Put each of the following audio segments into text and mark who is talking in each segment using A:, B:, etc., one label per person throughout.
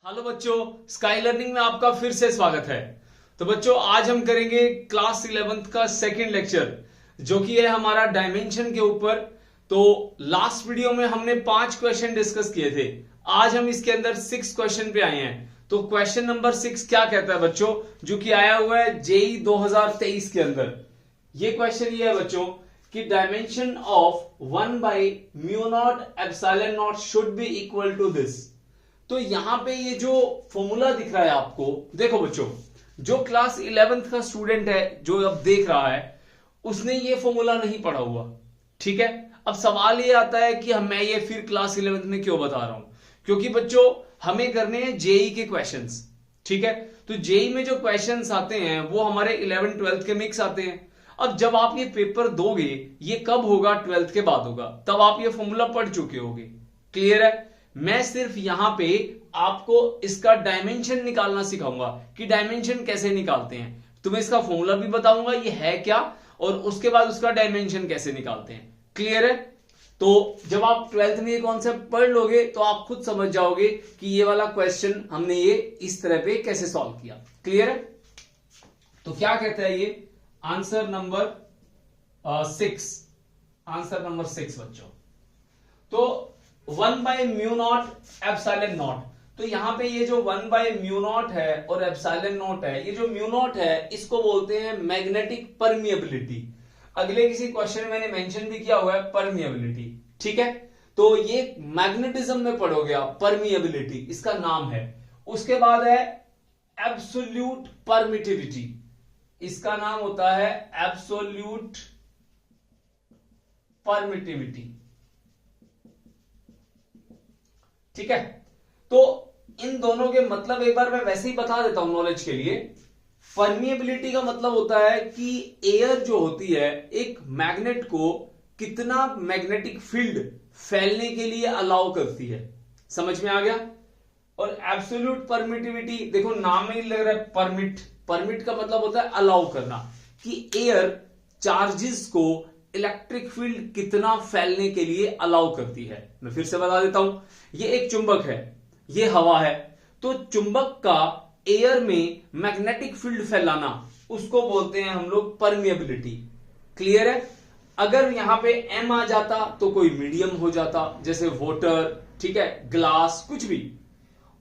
A: Hello बच्चों, sky learning में आपका फिर से स्वागत है। तो बच्चों, आज हम करेंगे क्लास 11th का सेकंड लेक्चर, जो कि है हमारा डायमेंशन के ऊपर। तो लास्ट वीडियो में हमने 5 क्वेश्चन डिस्कस किए थे। आज हम इसके अंदर 6 क्वेश्चन पे आए हैं। तो क्वेश्चन नंबर 6 क्या कहता है बच्चों, जो कि आया हुआ है जेई 2023 के अंदर। ये क्वेश्चन ये है बच्चों कि dimension of 1/μ0 should be equal to this. तो यहां पे ये जो फॉर्मूला दिख रहा है आपको, देखो बच्चों, जो क्लास 11th का स्टूडेंट है जो अब देख रहा है, उसने ये फॉर्मूला नहीं पढ़ा हुआ। ठीक है, अब सवाल ये आता है कि मैं ये फिर क्लास 11th में क्यों बता रहा हूं, क्योंकि बच्चों हमें करने हैं जेई के क्वेश्चंस। ठीक है, तो जेई में जो क्वेश्चंस आते हैं वो हमारे 11th 12th के मिक्स आते हैं। अब जब आप ये पेपर दोगे, ये कब होगा? 12th के बाद होगा, तब आप ये फॉर्मूला पढ़ चुके होगे। क्लियर है? मैं सिर्फ यहां पे आपको इसका डायमेंशन निकालना सिखाऊंगा कि डायमेंशन कैसे निकालते हैं। तुम्हें इसका फॉर्मूला भी बताऊंगा ये है क्या, और उसके बाद उसका डायमेंशन कैसे निकालते हैं। क्लियर है? तो जब आप 12th में ये कॉन्सेप्ट पढ़ लोगे तो आप खुद समझ जाओगे कि ये वाला क्वेश्चन हमने ये इस तरह पे कैसे सॉल्व किया। क्लियर है? तो क्या कहता है ये आंसर नंबर 6। आंसर नंबर 6 बच्चों, तो 1/μ0 तो यहां पे ये जो 1/μ0 है और एप्सिलॉन नॉट है, ये जो μ0 है इसको बोलते हैं मैग्नेटिक परमिएबिलिटी। अगले किसी क्वेश्चन में मैंने मेंशन भी किया हुआ है परमिएबिलिटी। ठीक है, तो ये मैग्नेटिज्म में पढ़ोगे आप, परमिएबिलिटी इसका नाम है। उसके बाद है एब्सोल्यूट परमिटिविटी, इसका नाम होता है एब्सोल्यूट परमिटिविटी। ठीक है, तो इन दोनों के मतलब एक बार मैं वैसे ही बता देता हूं नॉलेज के लिए। परमिएबिलिटी का मतलब होता है कि एयर जो होती है एक मैग्नेट को कितना मैग्नेटिक फील्ड फैलने के लिए अलाउ करती है। समझ में आ गया? और एब्सोल्यूट परमिटिविटी, देखो नाम में ही लग रहा है परमिट। परमिट का मतलब होता है अलाउ करना, कि एयर चार्जेस को इलेक्ट्रिक फील्ड कितना फैलने के लिए अलाउ करती है। मैं फिर से बता देता हूं, ये एक चुंबक है, ये हवा है, तो चुंबक का एयर में मैग्नेटिक फील्ड फैलाना उसको बोलते हैं हम लोग परमिएबिलिटी। क्लियर है? अगर यहां पे एम आ जाता तो कोई मीडियम हो जाता, जैसे वाटर, ठीक है, ग्लास, कुछ भी।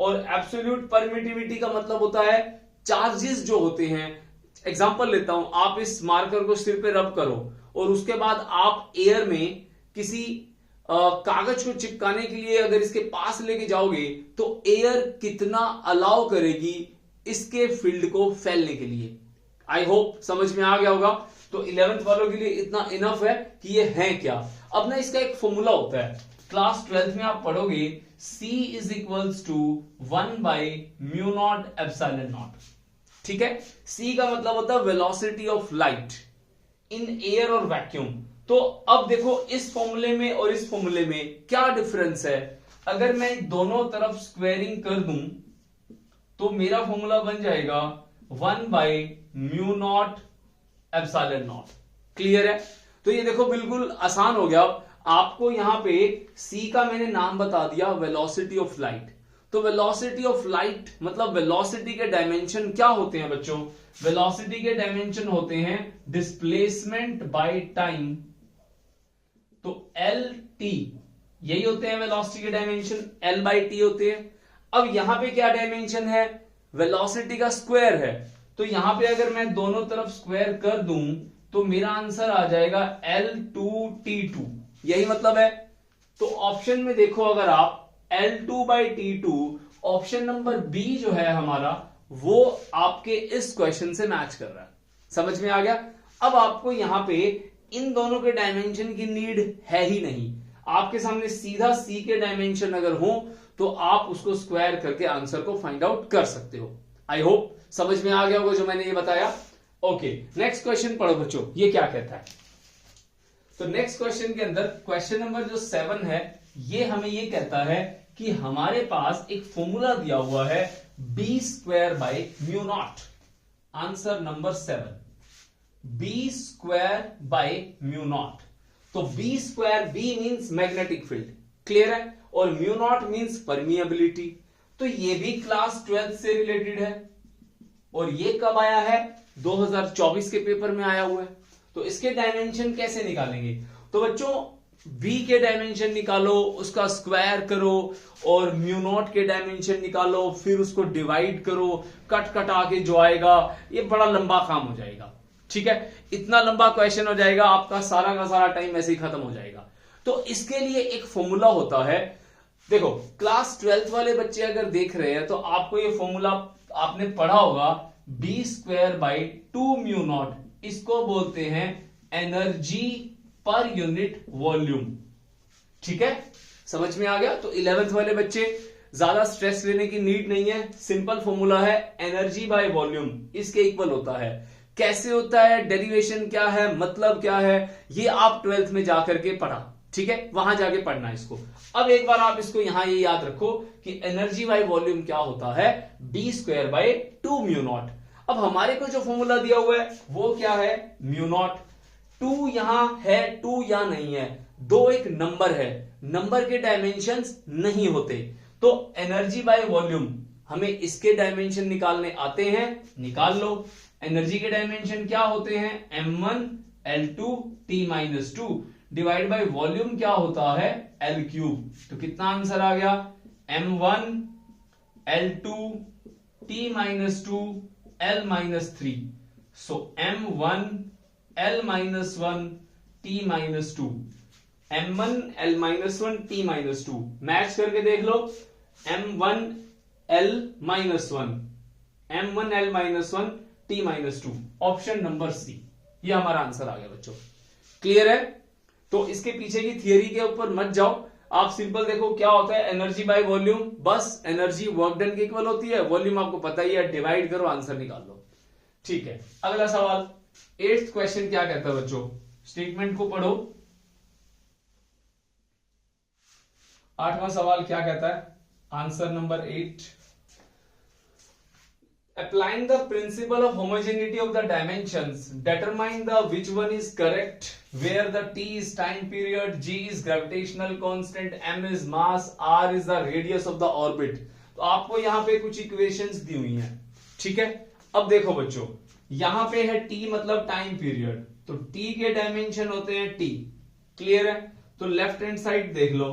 A: और एब्सोल्यूट परमिटिविटी का मतलब होता है चार्जेस जो होते हैं। एग्जांपल लेता हूं, आप इस मार्कर को सिर पे रब करो और उसके बाद आप एयर में किसी कागज को चिपकाने के लिए अगर इसके पास लेके जाओगे तो एयर कितना अलाउ करेगी इसके फील्ड को फैलने के लिए। आई होप समझ में आ गया होगा। तो 11th वालों के लिए इतना इनफ है कि ये है क्या। अब ना इसका एक फॉर्मूला होता है, क्लास 12th में आप पढ़ोगे, C इज इक्वल्स टू 1/μ0 ठीक है, C का मतलब होता है velocity of light in air और वैक्यूम। तो अब देखो इस फॉर्मूले में और इस फॉर्मूले में क्या डिफरेंस है। अगर मैं दोनों तरफ स्क्वायरिंग कर दूं तो मेरा फॉर्मूला बन जाएगा 1/μ0 क्लियर है? तो ये देखो बिल्कुल आसान हो गया। अब आपको यहां पे C का मैंने नाम बता दिया, वेलोसिटी ऑफ लाइट। तो वेलोसिटी ऑफ लाइट मतलब वेलोसिटी के डायमेंशन क्या होते हैं बच्चों? वेलोसिटी के डायमेंशन होते हैं डिस्प्लेसमेंट बाय टाइम। तो LT यही होते हैं वेलोसिटी के डायमेंशन, L/T होते हैं। अब यहां पे क्या डायमेंशन है? वेलोसिटी का स्क्वायर है। तो यहां पे अगर मैं दोनों तरफ स्क्वायर कर दूं तो मेरा आंसर आ जाएगा L2T2, यही मतलब है। तो ऑप्शन में देखो, अगर आप L2/T2, ऑप्शन नंबर बी जो है हमारा, वो आपके इस क्वेश्चन से मैच कर रहा है। समझ में आ गया? अब आपको यहां पे इन दोनों के डायमेंशन की नीड है ही नहीं। आपके सामने सीधा C के डायमेंशन अगर हो तो आप उसको स्क्वायर करके आंसर को फाइंड आउट कर सकते हो। आई होप समझ में आ गया होगा जो मैंने ये बताया। ओके, नेक्स्ट क्वेश्चन पढ़ो बच्चों, ये क्या कहता है। तो नेक्स्ट क्वेश्चन के अंदर क्वेश्चन नंबर जो 7 है, ये हमें ये कहता है कि हमारे पास एक फॉर्मूला दिया हुआ है B²/μ0। Answer number 7, B²/μ0। तो B² B means magnetic field, clear है, और μ0 मींस परमिएबिलिटी। तो ये भी क्लास 12 से रिलेटेड है और ये कब आया है? 2024 के पेपर में आया हुआ है। तो इसके डायमेंशन कैसे निकालेंगे? तो बच्चों v के डायमेंशन निकालो, उसका स्क्वायर करो और म्यू नॉट के डायमेंशन निकालो, फिर उसको डिवाइड करो, कट कटा के जो आएगा ये बड़ा लंबा काम हो जाएगा। ठीक है, इतना लंबा क्वेश्चन हो जाएगा, आपका सारा का सारा टाइम ऐसे ही खत्म हो जाएगा। तो इसके लिए एक फॉर्मूला होता है। देखो क्लास 12th वाले बच्चे अगर देख रहे हैं तो आपको ये फॉर्मूला आपने पढ़ा होगा, B square by 2 mu naught, इसको बोलते हैं एनर्जी पर यूनिट वॉल्यूम। ठीक है, समझ में आ गया? तो 11th वाले बच्चे ज्यादा स्ट्रेस लेने की नीड नहीं है, सिंपल फॉर्मूला है एनर्जी बाय वॉल्यूम इसके इक्वल होता है। कैसे होता है, डेरिवेशन क्या है, मतलब क्या है, ये आप 12th में जाकर के पढ़ा। ठीक है, वहां जाके पढ़ना इसको। अब एक बार आप इसको यहां ये याद रखो कि एनर्जी बाय वॉल्यूम क्या होता है, B square by 2 mu naught. अब हमारे को जो फॉर्मूला दिया हुआ है वो क्या है, म्यू नॉट। 2 यहां है, 2 यहां नहीं है, 2 एक नंबर है, नंबर के डायमेंशंस नहीं होते। तो एनर्जी बाय वॉल्यूम हमें इसके डायमेंशन निकालने आते हैं, निकाल लो। एनर्जी के डायमेंशन क्या होते हैं, m1 l2 t-2 divide by volume क्या होता है, l क्यूब। तो कितना आंसर आ गया, m1 l2 t-2 l-3। सो m1 l-1 t-2, m1 l-1 t-2 match करके देख लो, m1 l-1 m1 l-1 t-2, option number C, ये हमारा आंसर आ गया बच्चों। क्लियर है? तो इसके पीछे की थियरी के ऊपर मत जाओ, आप सिंपल देखो क्या होता है एनर्जी बाय वॉल्यूम, बस एनर्जी वर्क डन के इक्वल होती है, वॉल्यूम आपको पता ही है, डिवाइड करो आंसर निकाल लो। ठीक है, अगला सवाल 8th क्वेश्चन क्या कहता है बच्चों, स्टेटमेंट को पढ़ो। 8वां सवाल क्या कहता है, answer number 8, applying the principle of homogeneity of the dimensions, determine the which one is correct, where the t is time period, g is gravitational constant, m is mass, r is the radius of the orbit। तो आपको यहां पे कुछ equations दी हुई हैं। ठीक है, अब देखो बच्चों, यहां पे है t मतलब टाइम पीरियड, तो t के डायमेंशन होते हैं t। क्लियर है? तो लेफ्ट हैंड साइड देख लो,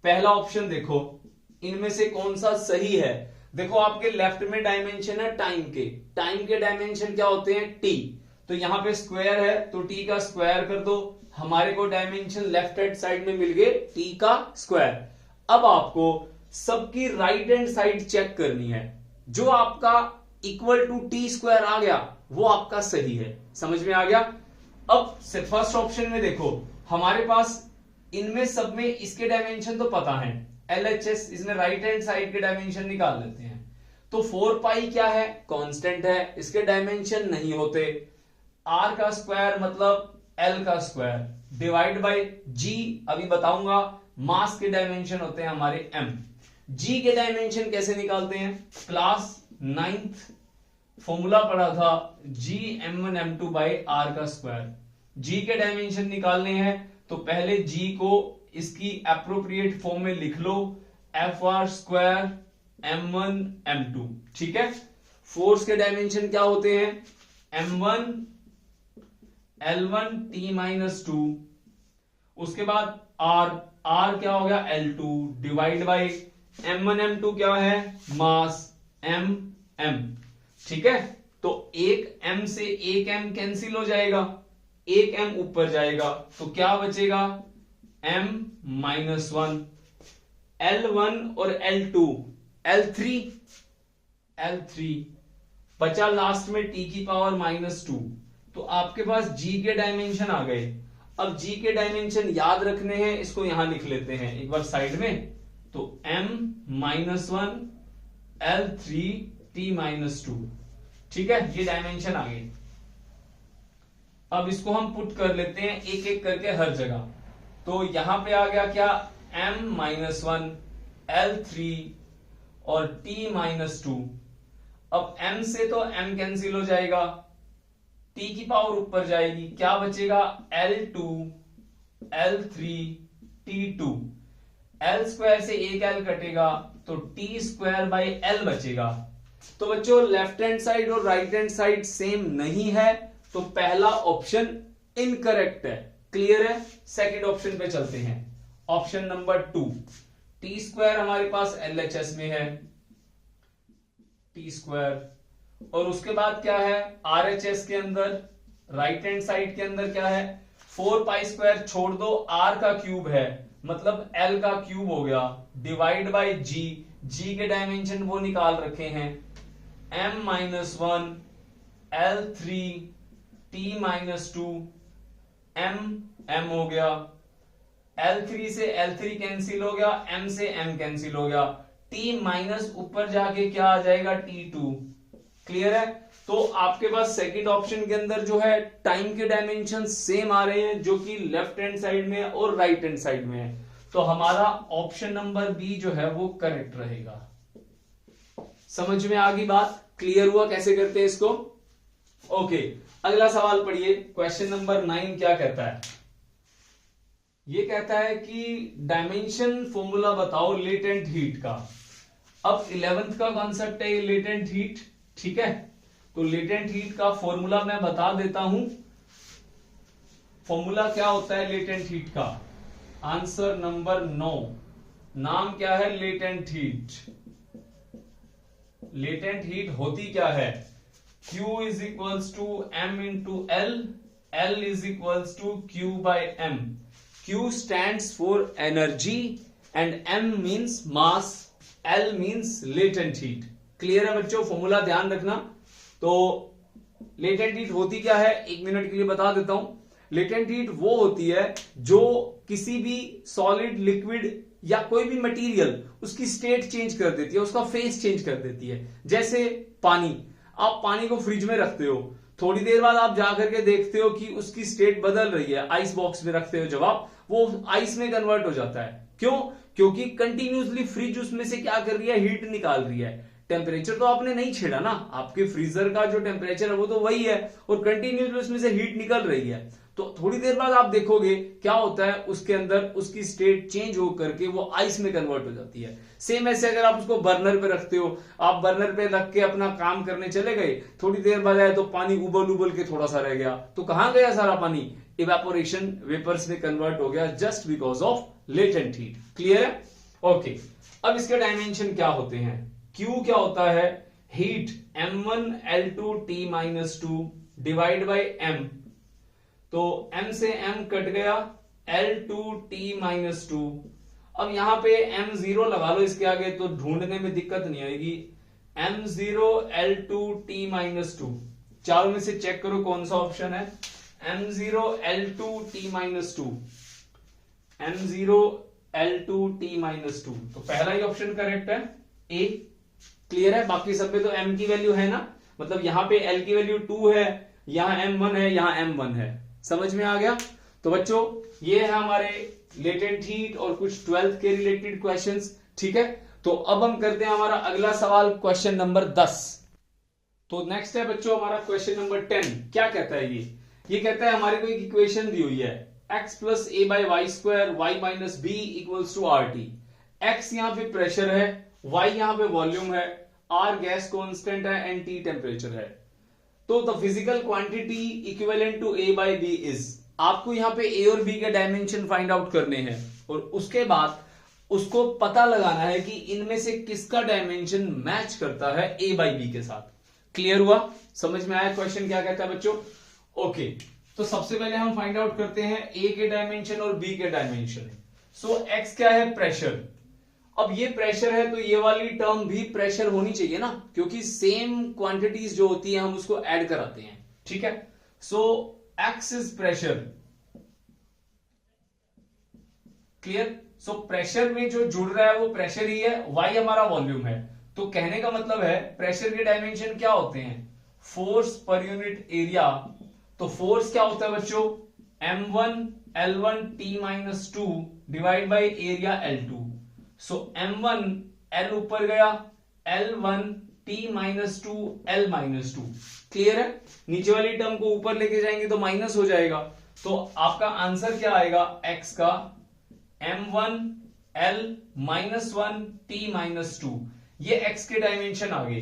A: पहला ऑप्शन देखो, इनमें से कौन सा सही है। देखो आपके लेफ्ट में डायमेंशन है टाइम के डायमेंशन क्या होते हैं, टी। तो यहां पे स्क्वायर है तो टी का स्क्वायर कर दो, हमारे को डायमेंशन लेफ्ट हैंड साइड में मिल गए टी का स्क्वायर। अब आपको सबकी राइट हैंड साइड चेक करनी है, जो आपका इक्वल टू टी स्क्वायर आ गया वो आपका सही है। समझ में आ गया? अब फर्स्ट ऑप्शन में देखो, हमारे पास इनमें सब में इसके डायमेंशन तो पता है, LHS, इसमें राइट हैंड साइड के डायमेंशन निकाल लेते हैं। तो 4 पाई क्या है, कांस्टेंट है, इसके डायमेंशन नहीं होते। R का स्क्वायर मतलब L का स्क्वायर डिवाइड बाय G, अभी बताऊंगा, मास के डायमेंशन होते हैं हमारे M। G के डायमेंशन कैसे निकालते हैं, क्लास 9th फॉर्मूला पढ़ा था, G m1 m2 by R का स्क्वायर। G के डायमेंशन निकालने हैं तो पहले G को इसकी एप्रोप्रिएट फॉर्म में लिख लो, FR स्क्वायर m1 m2। ठीक है, फोर्स के डायमेंशन क्या होते हैं, m1 l1 t-2, उसके बाद R क्या हो गया, L2 divide by m1 m2 क्या है, मास m। ठीक है, तो एक m से एक m कैंसिल हो जाएगा, एक m ऊपर जाएगा तो क्या बचेगा, m-1, L1 और L2, L3 बचा लास्ट में t की पावर -2। तो आपके पास g के डायमेंशन आ गए। अब g के डायमेंशन याद रखने हैं, इसको यहां लिख लेते हैं एक बार साइड में। तो m-1 L3 t-2, ठीक है, ये डायमेंशन आ गए। अब इसको हम पुट कर लेते हैं एक एक करके हर जगह। तो यहां पे आ गया क्या, m-1 L3 और t-2। अब m से तो m कैंसिल हो जाएगा, t की पावर ऊपर जाएगी, क्या बचेगा, L2 L3 t2। L square से एक L कटेगा तो टी स्क्वायर बाई एल बचेगा। तो बच्चों लेफ्ट हैंड साइड और राइट हैंड साइड सेम नहीं है, तो पहला ऑप्शन इनकरेक्ट है। क्लियर है? सेकंड ऑप्शन पे चलते हैं। ऑप्शन नंबर 2, टी स्क्वायर हमारे पास एलएचएस में है, टी स्क्वायर, और उसके बाद क्या है आरएचएस के अंदर, राइट हैंड साइड के अंदर क्या है 4 पाई स्क्वायर, छोड़ दो आर का क्यूब है, मतलब एल का क्यूब हो गया, डिवाइड बाई जी, जी के डायमेंशन वो निकाल रखे हैं m-1 L3 T-2 m हो गया, L3 से L3 कैंसिल हो गया, m से m कैंसिल हो गया, T माइनस ऊपर जाके क्या आ जाएगा T2। क्लियर है? तो आपके पास सेकंड ऑप्शन के अंदर जो है टाइम के डायमेंशन सेम आ रहे हैं, जो कि लेफ्ट हैंड साइड में है और राइट हैंड साइड में है, तो हमारा ऑप्शन नंबर बी जो है वो करेक्ट रहेगा। समझ में आ गई बात? क्लियर हुआ कैसे करते हैं इसको? ओके, अगला सवाल पढ़िए। क्वेश्चन नंबर 9 क्या कहता है? ये कहता है कि डायमेंशन फॉर्मूला बताओ लेटेंट हीट का। अब 11th का कॉन्सेप्ट है लेटेंट हीट, ठीक है? तो लेटेंट हीट का फॉर्मूला मैं बता देता हूं। फॉर्मूला क्या होता है लेटेंट हीट का? आंसर नंबर 9, नाम क्या है लेटेंट हीट। लेटेंट हीट होती क्या है? Q is equals to m into L, L is equals to Q by m। Q stands for energy and m means mass, L means latent heat. Clear है बच्चों? Formula ध्यान रखना। तो latent heat होती क्या है, 1 मिनट के लिए बता देता हूं। लेटेंट हीट वो होती है जो किसी भी सॉलिड, लिक्विड या कोई भी मटेरियल उसकी स्टेट चेंज कर देती है, उसका फेस चेंज कर देती है। जैसे पानी, आप पानी को फ्रिज में रखते हो, थोड़ी देर बाद आप जाकर के देखते हो कि उसकी स्टेट बदल रही है। आइस बॉक्स में रखते हो जब आप, वो आइस में कन्वर्ट हो जाता है। क्यों? क्योंकि कंटिन्यूसली फ्रिज उसमें से क्या कर रही है, हीट निकाल रही है। टेम्परेचर तो आपने नहीं छेड़ा ना, आपके फ्रीजर का जो टेम्परेचर है वो तो वही है, और कंटिन्यूसली उसमें से हीट निकल रही है। तो थोड़ी देर बाद आप देखोगे क्या होता है, उसके अंदर उसकी स्टेट चेंज होकर के वो आइस में कन्वर्ट हो जाती है। सेम ऐसे अगर आप उसको बर्नर पे रखते हो, आप बर्नर पे रख के अपना काम करने चले गए, थोड़ी देर बाद आए तो पानी उबल उबल के थोड़ा सा रह गया, तो कहां गया सारा पानी? इवेपोरेशन, वेपर्स में कन्वर्ट हो गया, just because of latent heat. Clear है? ओके, अब इसके डायमेंशन क्या होते हैं? Q क्या होता है? Heat m1 L2 T-2 divide by m, तो m से m कट गया, L2 T-2। अब यहां पे m0 लगा लो इसके आगे, तो ढूंढने में दिक्कत नहीं आएगी। m0 L2 T-2, चारों में से चेक करो कौन सा ऑप्शन है। m0 L2 T-2, m0 L2 T-2, तो पहला ही ऑप्शन करेक्ट है, ए। क्लियर है? बाकी सब पे तो m की वैल्यू है ना, मतलब यहां पे l की वैल्यू 2 है, यहां m1 है, यहां m1 है। समझ में आ गया? तो बच्चों ये है हमारे लेटेंट हीट और कुछ 12th के रिलेटेड क्वेश्चंस, ठीक है? तो अब हम करते हैं हमारा अगला सवाल, क्वेश्चन नंबर 10। तो नेक्स्ट है बच्चों हमारा क्वेश्चन नंबर 10। क्या कहता है ये कहता है हमारे को एक इक्वेशन दी हुई है, x plus A by Y square Y minus B equals to R T. X यहां पे प्रेशर है, y यहां पे वॉल्यूम है, r गैस कांस्टेंट है एंड t टेम्परेचर है। तो the physical quantity equivalent to a by b is, आपको यहां पे a और b के डायमेंशन फाइंड आउट करने हैं, और उसके बाद उसको पता लगाना है कि इनमें से किसका डायमेंशन मैच करता है a बाई b के साथ। क्लियर हुआ? समझ में आया क्वेश्चन क्या कहता है बच्चों? ओके, तो सबसे पहले हम फाइंड आउट करते हैं a के डायमेंशन और b के डायमेंशन। सो x क्या है? प्रेशर। अब ये प्रेशर है तो ये वाली टर्म भी प्रेशर होनी चाहिए ना, क्योंकि सेम क्वांटिटीज जो होती है हम उसको ऐड कराते हैं, ठीक है? सो x is pressure. Clear? So pressure में जो जुड़ रहा है वो प्रेशर ही है, y हमारा वॉल्यूम है। तो कहने का मतलब है प्रेशर के डायमेंशन क्या होते हैं? Force per unit area. तो फोर्स क्या होता है बच्चों? m1 L1 T-2 divide by area L2। So m1 L ऊपर गया, L1 T-2 L-2। क्लियर है? नीचे वाली टर्म को ऊपर लेके जाएंगे तो माइनस हो जाएगा, तो आपका आंसर क्या आएगा x का? m1 L -1 T -2, ये x के डायमेंशन आ गए।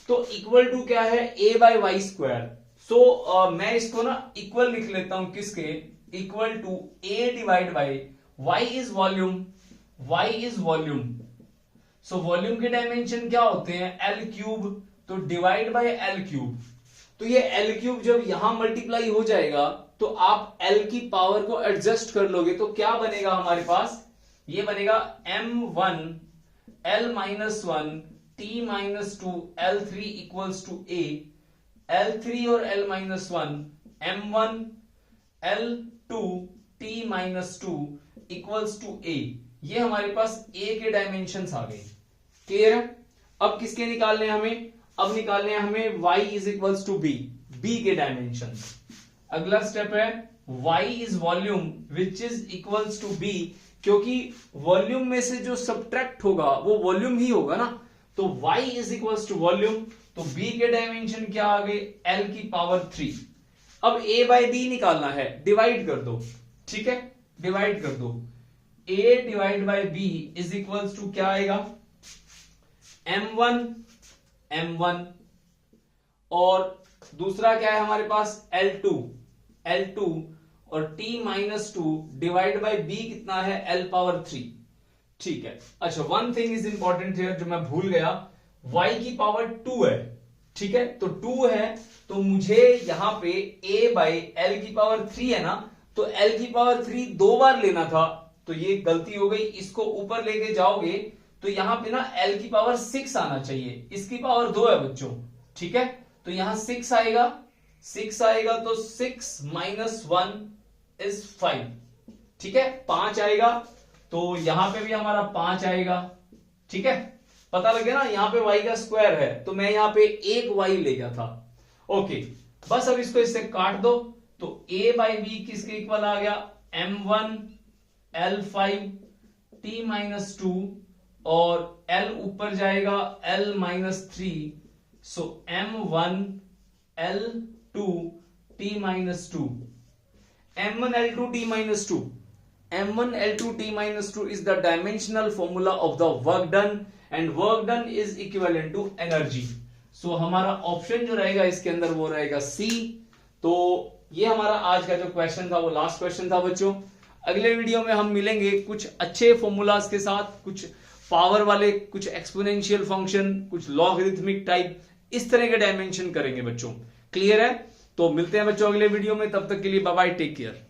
A: तो इक्वल टू क्या है, a by Y square. So मैं इसको ना इक्वल लिख लेता हूं, किसके, equal to a divide by y is volume, y is volume. So volume के डायमेंशन क्या होते हैं, एल क्यूब, तो डिवाइड बाय एल क्यूब। तो ये एल क्यूब जब यहां मल्टीप्लाई हो जाएगा तो आप एल की पावर को एडजस्ट कर लोगे, तो क्या बनेगा हमारे पास, ये बनेगा m1 l -1 t -2 l3 equals to a, l3 और l -1 m1 l2 t -2 equals to a। ये हमारे पास a के डायमेंशंस आ गए। क्लियर है? अब किसके निकालने हैं हमें, अब निकालने हैं हमें y is equals to b, b के डायमेंशन। अगला स्टेप है y is volume which is equals to b, क्योंकि वॉल्यूम में से जो सब्ट्रैक्ट होगा वो वॉल्यूम ही होगा ना, तो y is equals to volume, तो b के डायमेंशन क्या आ गए, l की पावर 3। अब a बाई b निकालना है, डिवाइड कर दो, ठीक है, डिवाइड कर दो, a divide by b is equals to क्या आएगा, m1 और दूसरा क्या है हमारे पास L2 और t -2 डिवाइड बाई b कितना है, l पावर 3। ठीक है, अच्छा one thing is important here जो मैं भूल गया, y की पावर 2 है, ठीक है, तो 2 है, तो मुझे यहां पे a बाई l की पावर 3 है ना, तो l की पावर 3 दो बार लेना था, तो ये गलती हो गई, इसको ऊपर लेके जाओगे तो यहां पे ना l की पावर 6 आना चाहिए, इसकी पावर 2 है बच्चों, ठीक है, तो यहां 6 आएगा, 6 आएगा, तो 6 - 1 इज 5, ठीक है, 5 आएगा, तो यहां पे भी हमारा 5 आएगा, ठीक है, पता लगे ना, यहां पे y का स्क्वायर है, तो मैं यहां पे एक y ले गया था। ओके, बस अब इसको इससे काट दो, तो a बाई बी किसके इक्वल आ गया, m1 l5 t -2 और l ऊपर जाएगा l -3, so m1 l2 t -2, m1 l2 t -2, m1 l2 t -2 is the dimensional formula of the work done and work done is equivalent to energy। सो हमारा option जो रहेगा इसके अंदर वो रहेगा C। तो ये हमारा आज का जो क्वेश्चन था वो लास्ट क्वेश्चन था बच्चों। अगले वीडियो में हम मिलेंगे कुछ अच्छे फॉर्मूलाज के साथ, कुछ पावर वाले, कुछ एक्सपोनेंशियल फंक्शन, कुछ लॉगरिथमिक टाइप, इस तरह के डायमेंशन करेंगे बच्चों। क्लियर है? तो मिलते हैं बच्चों अगले वीडियो में, तब तक के लिए बाय बाय, टेक केयर।